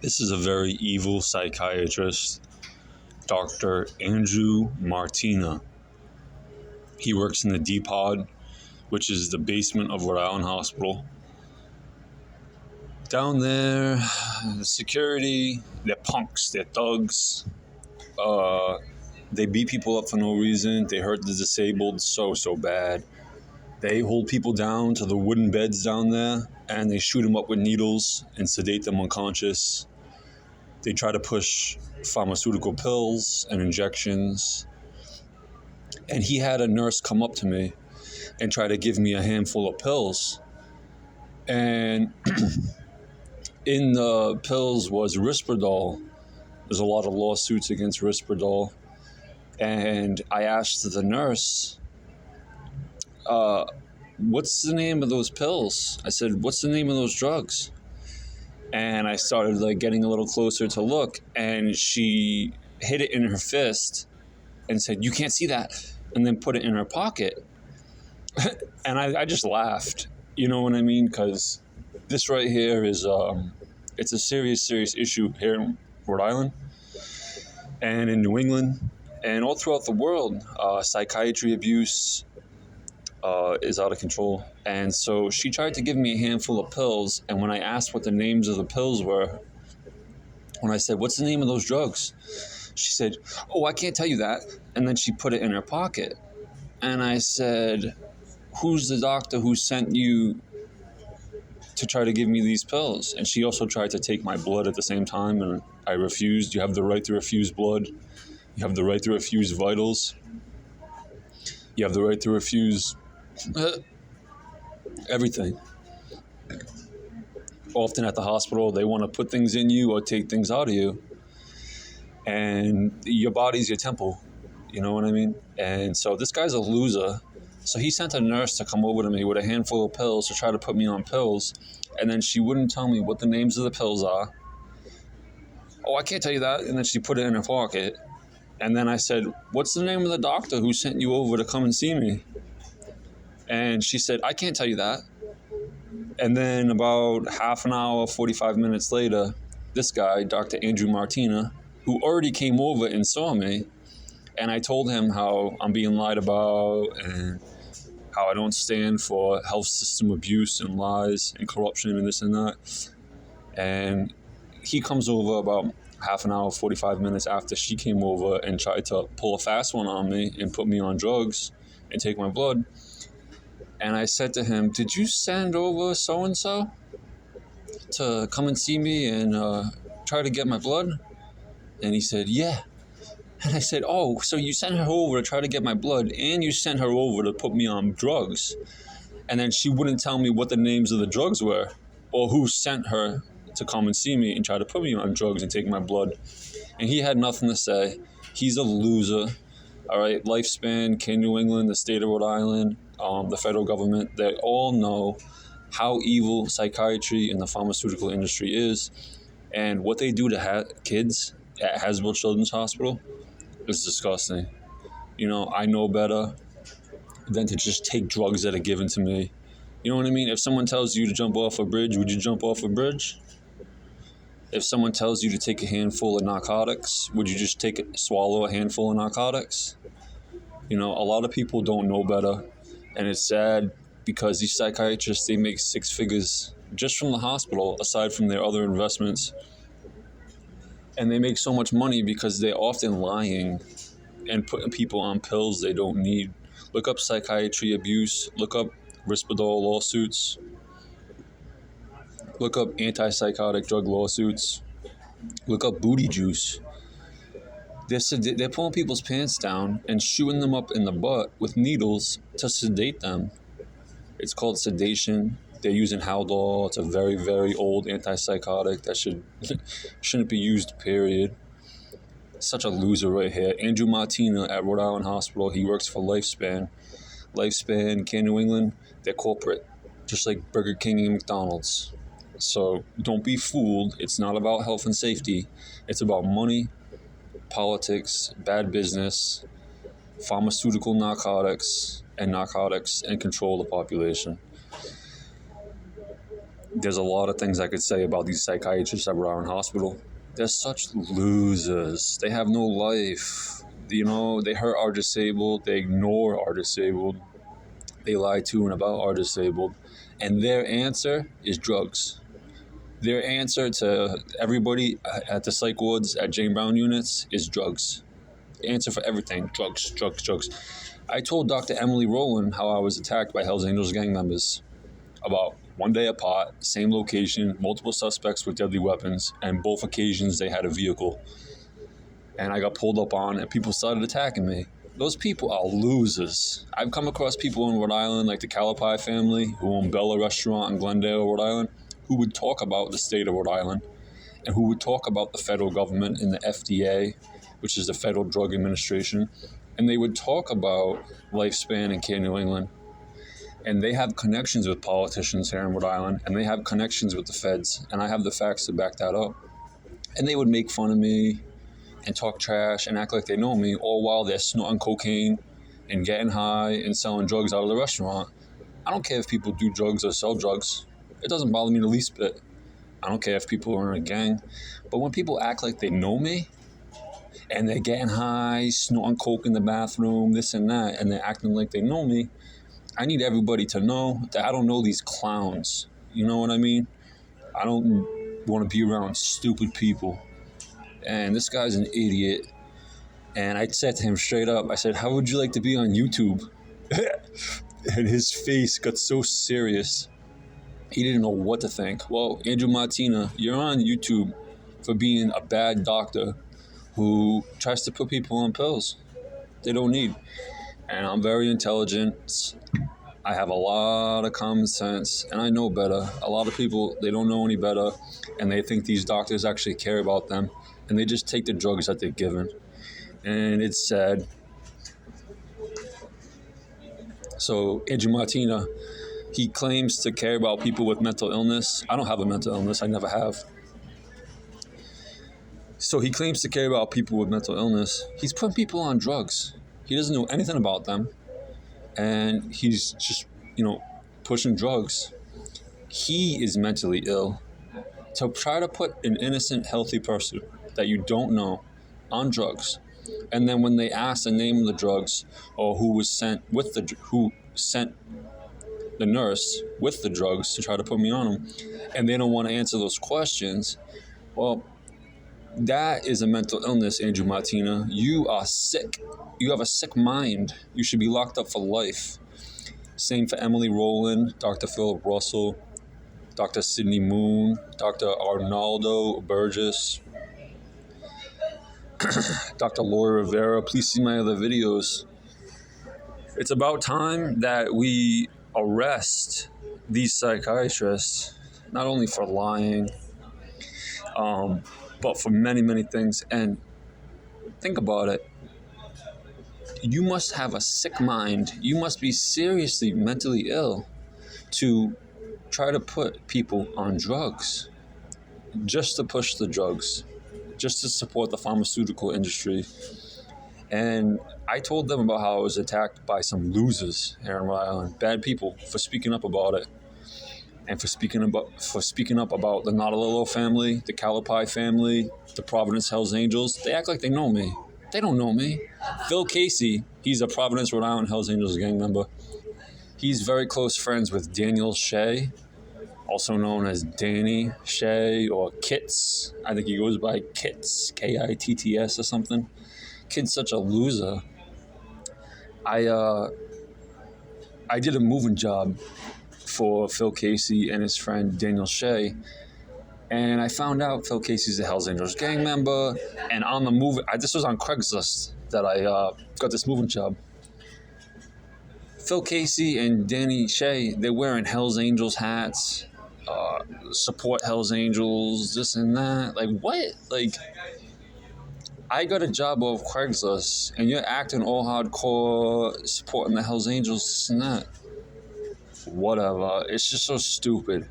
This is a very evil psychiatrist, Dr. Andrew Martina. He works in the D pod, which is the basement of Rhode Island Hospital. Down there, the security, they're punks, they're thugs. They beat people up for no reason. They hurt the disabled so bad. They hold people down to the wooden beds down there, and they shoot them up with needles and sedate them unconscious. They try to push pharmaceutical pills and injections. And he had a nurse come up to me and try to give me a handful of pills. And in the pills was Risperdal. There's a lot of lawsuits against Risperdal. And I asked the nurse, what's the name of those pills? I said, what's the name of those drugs? And I started getting a little closer to look, and she hid it in her fist and said, you can't see that, and then put it in her pocket. And I just laughed, you know what I mean? Because this right here is, it's a serious issue here in Rhode Island and in New England and all throughout the world. Psychiatry abuse is out of control. And so she tried to give me a handful of pills, and when I asked what the names of the pills were, when I said, what's the name of those drugs? She said, oh, I can't tell you that. And then she put it in her pocket. And I said, who's the doctor who sent you to try to give me these pills? And she also tried to take my blood at the same time, and I refused. You have the right to refuse blood. You have the right to refuse vitals. You have the right to refuse everything. Often at the hospital, they want to put things in you or take things out of you. And your body's your temple. You know what I mean? And so this guy's a loser. So he sent a nurse to come over to me with a handful of pills to try to put me on pills. And then she wouldn't tell me what the names of the pills are. Oh, I can't tell you that. And then she put it in her pocket. And then I said, what's the name of the doctor who sent you over to come and see me? And she said, I can't tell you that. And then about half an hour, 45 minutes later, this guy, Dr. Andrew Martina, who already came over and saw me, and I told him how I'm being lied about and how I don't stand for health system abuse and lies and corruption and this and that. And he comes over about half an hour, 45 minutes after she came over and tried to pull a fast one on me and put me on drugs and take my blood. And I said to him, did you send over so-and-so to come and see me and try to get my blood? And he said, yeah. And I said, oh, so you sent her over to try to get my blood, and you sent her over to put me on drugs. And then she wouldn't tell me what the names of the drugs were or who sent her to come and see me and try to put me on drugs and take my blood. And he had nothing to say. He's a loser. All right, Lifespan, King New England, the state of Rhode Island, the federal government, they all know how evil psychiatry and the pharmaceutical industry is. And what they do to kids at Hasbro Children's Hospital is disgusting. You know, I know better than to just take drugs that are given to me. You know what I mean? If someone tells you to jump off a bridge, would you jump off a bridge? If someone tells you to take a handful of narcotics, would you just swallow a handful of narcotics? You know, a lot of people don't know better. And it's sad because these psychiatrists, they make six figures just from the hospital, aside from their other investments. And they make so much money because they're often lying and putting people on pills they don't need. Look up psychiatry abuse. Look up Risperdal lawsuits. Look up antipsychotic drug lawsuits. Look up booty juice. They're pulling people's pants down and shooting them up in the butt with needles to sedate them. It's called sedation. They're using Haldol. It's a very, very old antipsychotic that shouldn't be used, period. Such a loser right here. Andrew Martina at Rhode Island Hospital. He works for Lifespan. Lifespan, King New England, they're corporate, just like Burger King and McDonald's. So don't be fooled. It's not about health and safety. It's about money, politics, bad business, pharmaceutical narcotics, and control the population. there's a lot of things I could say about these psychiatrists that were out in hospital. They're such losers. They have no life. You know, they hurt our disabled. They ignore our disabled. They lie to and about our disabled. And their answer is drugs. Their answer to everybody at the psych wards at Jane Brown units is drugs. The answer for everything, drugs, drugs, drugs. I told Dr. Emily Rowland how I was attacked by Hells Angels gang members about one day apart, same location, multiple suspects with deadly weapons, and both occasions they had a vehicle. And I got pulled up on and people started attacking me. Those people are losers. I've come across people in Rhode Island, like the Calapai family, who own Bella Restaurant in Glendale, Rhode Island, who would talk about the state of Rhode Island and who would talk about the federal government and the FDA, which is the Federal Drug Administration, and they would talk about Lifespan and Care New England. And they have connections with politicians here in Rhode Island, and they have connections with the feds, and I have the facts to back that up. And they would make fun of me and talk trash and act like they know me, all while they're snorting cocaine and getting high and selling drugs out of the restaurant. I don't care if people do drugs or sell drugs. It doesn't bother me the least bit. I don't care if people are in a gang. But when people act like they know me, and they're getting high, snorting coke in the bathroom, this and that, and they're acting like they know me, I need everybody to know that I don't know these clowns. You know what I mean? I don't want to be around stupid people. And this guy's an idiot. And I said to him straight up, I said, how would you like to be on YouTube? And his face got so serious. He didn't know what to think. Well, Andrew Martina, you're on YouTube for being a bad doctor who tries to put people on pills they don't need. And I'm very intelligent. I have a lot of common sense, and I know better. A lot of people, they don't know any better, and they think these doctors actually care about them, and they just take the drugs that they're given. And it's sad. So Andrew Martina, he claims to care about people with mental illness. I don't have a mental illness. I never have. So he claims to care about people with mental illness. He's putting people on drugs. He doesn't know anything about them. And he's just, pushing drugs. He is mentally ill. To try to put an innocent, healthy person that you don't know on drugs, and then when they ask the name of the drugs or who sent the nurse with the drugs to try to put me on them, and they don't want to answer those questions, well, that is a mental illness, Andrew Martina. You are sick. You have a sick mind. You should be locked up for life. Same for Emily Rowland, Dr. Philip Russell, Dr. Sidney Moon, Dr. Arnaldo Burgess, Dr. Laura Rivera. Please see my other videos. It's about time that we arrest these psychiatrists, not only for lying, but for many, many things. And think about it. You must have a sick mind. You must be seriously mentally ill to try to put people on drugs, just to push the drugs, just to support the pharmaceutical industry. And I told them about how I was attacked by some losers here in Rhode Island, bad people, for speaking up about it. And for speaking up about the Nautilillo family, the Calapai family, the Providence Hells Angels. They act like they know me. They don't know me. Phil Casey, he's a Providence, Rhode Island Hells Angels gang member. He's very close friends with Daniel Shea, also known as Danny Shea or Kits. I think he goes by Kits, Kitts or something. Kid's such a loser. I did a moving job for Phil Casey and his friend Daniel Shea, and I found out Phil Casey's a Hells Angels gang member. And on the move, this was on Craigslist that I got this moving job. Phil Casey and Danny Shea, they're wearing Hells Angels hats, support Hells Angels, this and that. Like, what? Like, I got a job off Craigslist, and you're acting all hardcore, supporting the Hells Angels, this and that. Whatever. It's just so stupid.